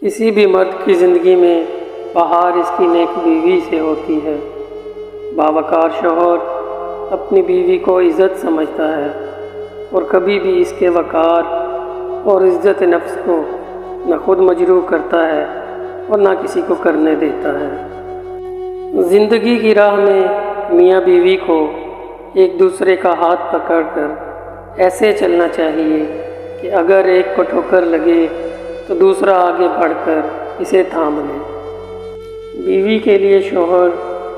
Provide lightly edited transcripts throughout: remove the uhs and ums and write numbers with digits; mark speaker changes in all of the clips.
Speaker 1: کسی بھی مرد کی زندگی میں بہار اس کی نیک بیوی سے ہوتی ہے۔ باوقار شوہر اپنی بیوی کو عزت سمجھتا ہے اور کبھی بھی اس کے وقار اور عزت نفس کو نہ خود مجروح کرتا ہے اور نہ کسی کو کرنے دیتا ہے۔ زندگی کی راہ میں میاں بیوی کو ایک دوسرے کا ہاتھ پکڑ کر ایسے چلنا چاہیے کہ اگر ایک کو ٹھوکر لگے تو دوسرا آگے بڑھ کر اسے تھام لے۔ بیوی کے لیے شوہر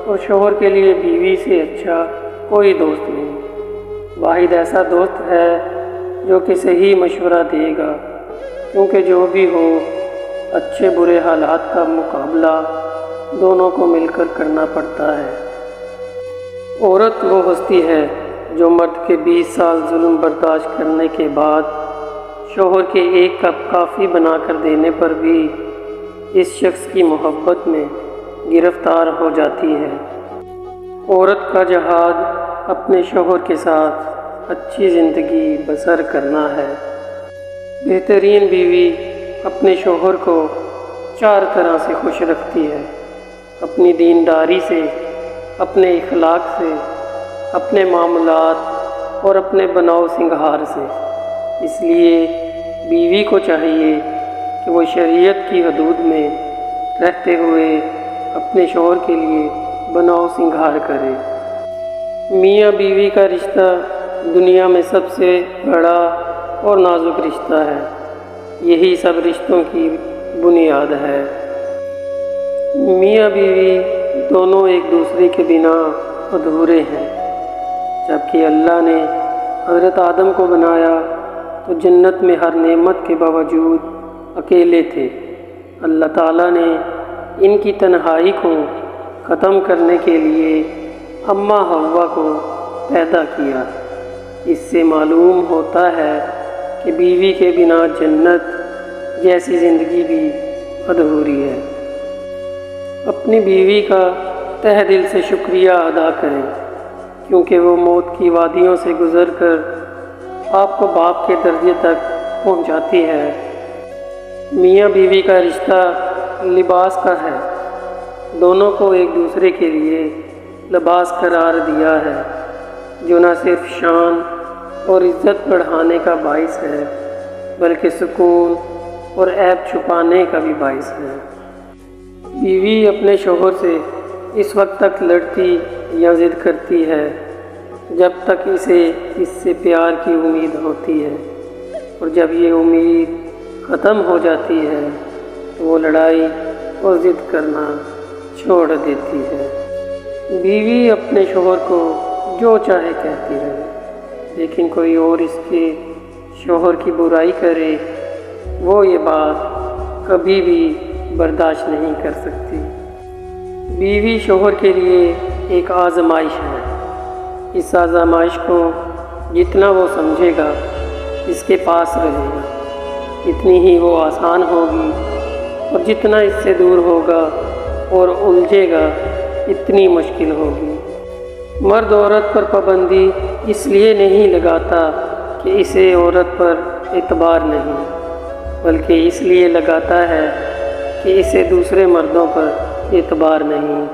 Speaker 1: اور شوہر کے لیے بیوی سے اچھا کوئی دوست نہیں۔ واحد ایسا دوست ہے جو کہ صحیح مشورہ دے گا، کیونکہ جو بھی ہو اچھے برے حالات کا مقابلہ دونوں کو مل کر کرنا پڑتا ہے۔ عورت وہ ہستی ہے جو مرد کے 20 سال ظلم برداشت کرنے کے بعد شوہر کے ایک کپ کافی بنا کر دینے پر بھی اس شخص کی محبت میں گرفتار ہو جاتی ہے۔ عورت کا جہاد اپنے شوہر کے ساتھ اچھی زندگی بسر کرنا ہے۔ بہترین بیوی اپنے شوہر کو 4 طرح سے خوش رکھتی ہے: اپنی دینداری سے، اپنے اخلاق سے، اپنے معاملات اور اپنے بناؤ سنگھار سے۔ اس لیے بیوی کو چاہیے کہ وہ شریعت کی حدود میں رہتے ہوئے اپنے شوہر کے لیے بناؤ سنگھار کرے۔ میاں بیوی کا رشتہ دنیا میں سب سے بڑا اور نازک رشتہ ہے۔ یہی سب رشتوں کی بنیاد ہے۔ میاں بیوی دونوں ایک دوسرے کے بنا ادھورے ہیں۔ جبکہ اللہ نے حضرت آدم کو بنایا تو جنت میں ہر نعمت کے باوجود اکیلے تھے۔ اللہ تعالیٰ نے ان کی تنہائی کو ختم کرنے کے لیے اماں حوا کو پیدا کیا۔ اس سے معلوم ہوتا ہے کہ بیوی کے بنا جنت جیسی زندگی بھی ادھوری ہے۔ اپنی بیوی کا تہ دل سے شکریہ ادا کریں، کیونکہ وہ موت کی وادیوں سے گزر کر آپ کو باپ کے درجے تک پہنچاتی ہے۔ میاں بیوی کا رشتہ لباس کا ہے۔ دونوں کو ایک دوسرے کے لیے لباس قرار دیا ہے، جو نہ صرف شان اور عزت بڑھانے کا باعث ہے بلکہ سکون اور عیب چھپانے کا بھی باعث ہے۔ بیوی اپنے شوہر سے اس وقت تک لڑتی یا ضد کرتی ہے جب تک اسے اس سے پیار کی امید ہوتی ہے، اور جب یہ امید ختم ہو جاتی ہے تو وہ لڑائی اور ضد کرنا چھوڑ دیتی ہے۔ بیوی اپنے شوہر کو جو چاہے کہتی رہے، لیکن کوئی اور اس کے شوہر کی برائی کرے، وہ یہ بات کبھی بھی برداشت نہیں کر سکتی۔ بیوی شوہر کے لیے ایک آزمائش ہے۔ اس آزمائش کو جتنا وہ سمجھے گا، اس کے پاس رہے گا، اتنی ہی وہ آسان ہوگی، اور جتنا اس سے دور ہوگا اور الجھے گا، اتنی مشکل ہوگی۔ مرد عورت پر پابندی اس لیے نہیں لگاتا کہ اسے عورت پر اعتبار نہیں، بلکہ اس لیے لگاتا ہے کہ اسے دوسرے مردوں پر اعتبار نہیں۔